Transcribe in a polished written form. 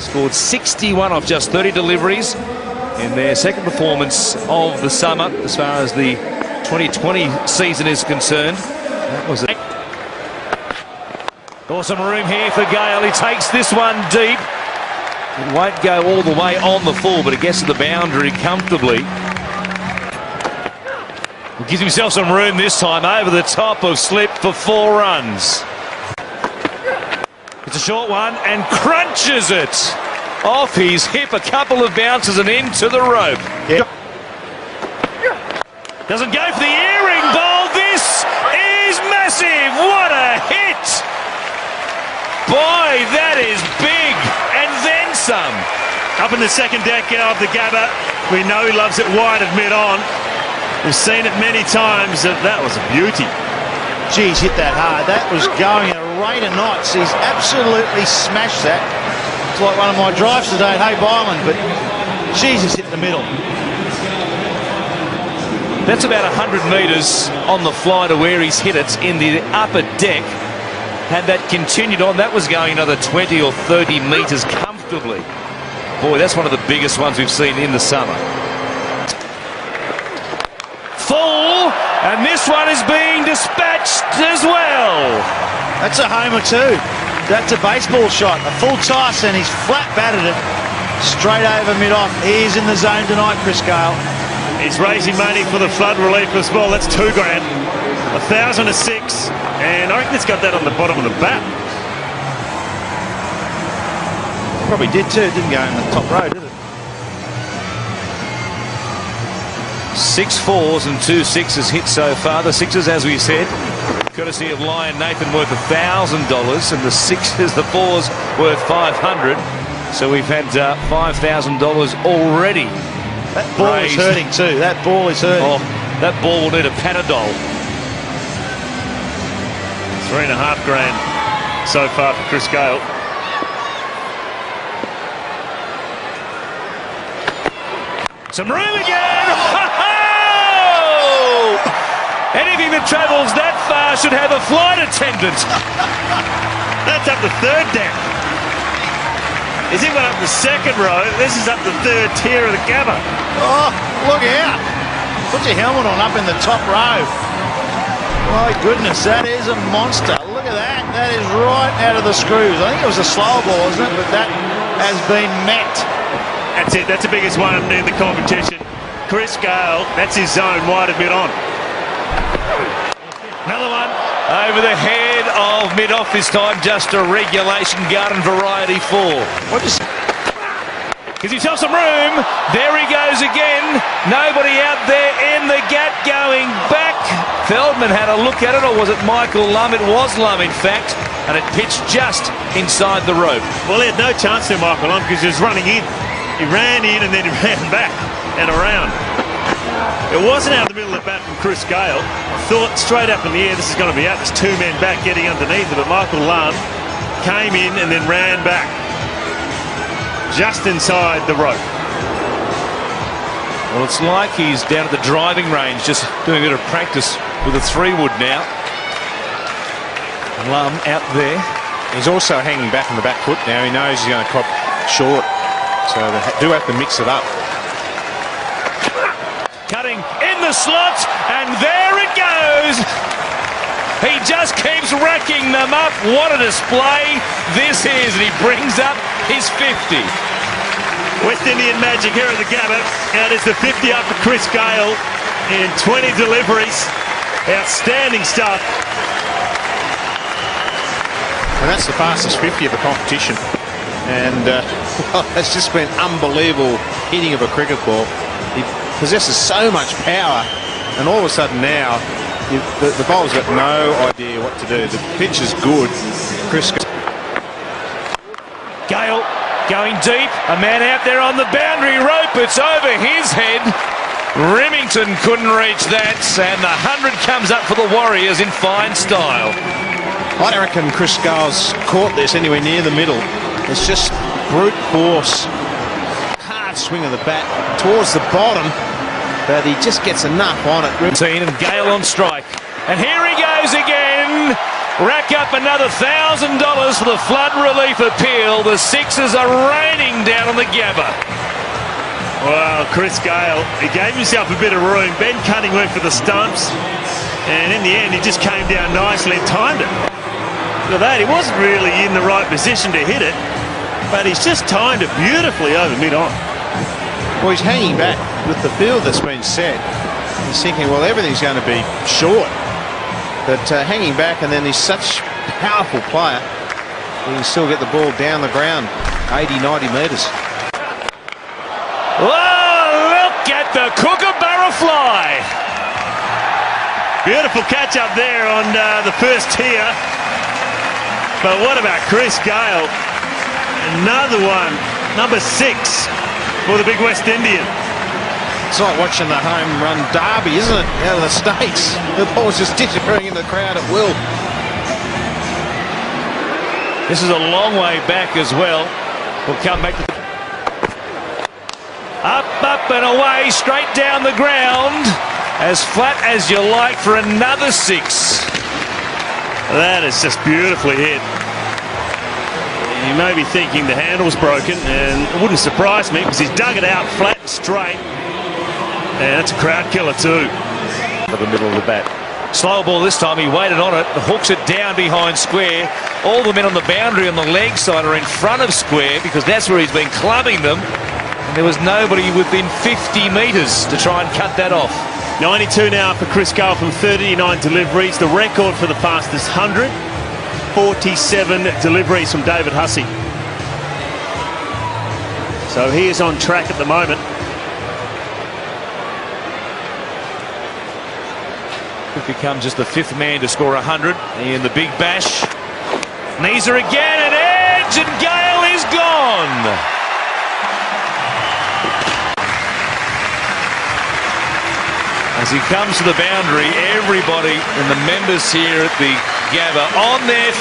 Scored 61 off just 30 deliveries in their second performance of the summer as far as the 2020 season is concerned. That was it. Awesome room here for Gayle. He takes this one deep. It won't go all the way on the full, but it gets to the boundary comfortably. He gives himself some room this time over the top of slip for 4 runs. It's a short one and crunches it off his hip. A couple of bounces and into the rope. Yeah. Doesn't go for the earring ball. This is massive. What a hit. Boy, that is big. And then some. Up in the second deck of the Gabba. We know he loves it wide of mid-on. We've seen it many times. That was a beauty. Geez, hit that hard. That was going at a rate of knots. He's absolutely smashed that. It's like one of my drives today at Hope Island, but Jesus hit the middle. That's about 100 metres on the fly to where he's hit it in the upper deck. Had that continued on, that was going another 20 or 30 metres comfortably. Boy, that's one of the biggest ones we've seen in the summer. Full, and this one is being dispatched as well. That's a homer too. That's a baseball shot. A full toss, and he's flat batted it straight over mid-off. He's in the zone tonight, Chris Gayle. He's raising money for the flood relief as well. That's $2 grand. 1,000 to 6, and I reckon it's got that on the bottom of the bat. Probably did too. It didn't go in the top row, did it? 6 4s and 2 6s hit so far. The 6s, as we said, courtesy of Lion Nathan, worth $1,000, and the 6s, the 4s, worth $500. So we've had $5,000 already. That ball is hurting too. That ball is hurting. Oh, that ball will need a Panadol. $3.5 grand so far for Chris Gayle. Some room again. Anything that travels that far should have a flight attendant. That's up the third deck. Is he went up the second row? This is up the third tier of the Gabba. Oh, look out. Put your helmet on up in the top row. My goodness, that is a monster. Look at that. That is right out of the screws. I think it was a slow ball, isn't it? But that has been met. That's it. That's the biggest one in the competition. Chris Gayle, that's his zone, wide of mid-on. Another one over the head of mid-off this time. Just a regulation garden variety 4. Gives himself some room. There he goes again. Nobody out there in the gap going back. Feldman had a look at it, or was it Michael Lum? It was Lum, in fact, and it pitched just inside the rope. Well, he had no chance there, Michael Lum, because he was running in. He ran in and then he ran back and around. It wasn't out of the middle of the bat from Chris Gayle. Thought straight up in the air, this is going to be out. There's 2 men back getting underneath it, but Michael Lum came in and then ran back just inside the rope. Well, it's like he's down at the driving range, just doing a bit of practice with a 3-wood now. Lum out there. He's also hanging back on the back foot now. He knows he's going to cop short, so they do have to mix it up. Cutting in the slot, and there it goes. He just keeps racking them up. What a display this is, and he brings up his 50. West Indian magic here at the Gabba. Out is the 50 up for Chris Gayle in 20 deliveries. Outstanding stuff. And that's the fastest 50 of the competition. And well, it's just been unbelievable hitting of a cricket ball. He possesses so much power, and all of a sudden now the bowler's got no idea what to do. The pitch is good. Chris Gayle going deep. A man out there on the boundary rope. It's over his head. Remington couldn't reach that, and the 100 comes up for the Warriors in fine style. I don't reckon Chris Gayle's caught this anywhere near the middle. It's just brute force. Hard swing of the bat towards the bottom, but he just gets enough on it. And Gayle on strike. And here he goes again. rack up another $1,000 for the flood relief appeal. The Sixes are raining down on the Gabba. Well, Chris Gayle, he gave himself a bit of room. Ben Cunning went for the stumps, and in the end, he just came down nicely and timed it. Look at that, he wasn't really in the right position to hit it, but he's just timed it beautifully over mid-on. Well, he's hanging back with the field that's been set. He's thinking, well, everything's going to be short. But hanging back, and then he's such a powerful player, he can still get the ball down the ground 80, 90 metres. Oh, look at the kookaburra fly. Beautiful catch up there on the first tier. But what about Chris Gayle? Another one, number 6 for the big West Indian. It's like watching the home run derby, isn't it, out of the States? The ball's just disappearing in the crowd at will. This is a long way back as well. We'll come back to up and away, straight down the ground, as flat as you like for another 6. That is just beautifully hit. You may be thinking the handle's broken, and it wouldn't surprise me because he's dug it out flat and straight. And that's a crowd killer too. For the middle of the bat. Slow ball this time, he waited on it, hooks it down behind square. All the men on the boundary on the leg side are in front of square because that's where he's been clubbing them. And there was nobody within 50 metres to try and cut that off. 92 now for Chris Gayle from 39 deliveries. The record for the fastest 100. 47 deliveries from David Hussey. So he is on track at the moment. Could become just the 5th man to score 100 in the big bash. Knees her again, an edge, and Gayle is gone. As he comes to the boundary, everybody and the members here at the Gabba on their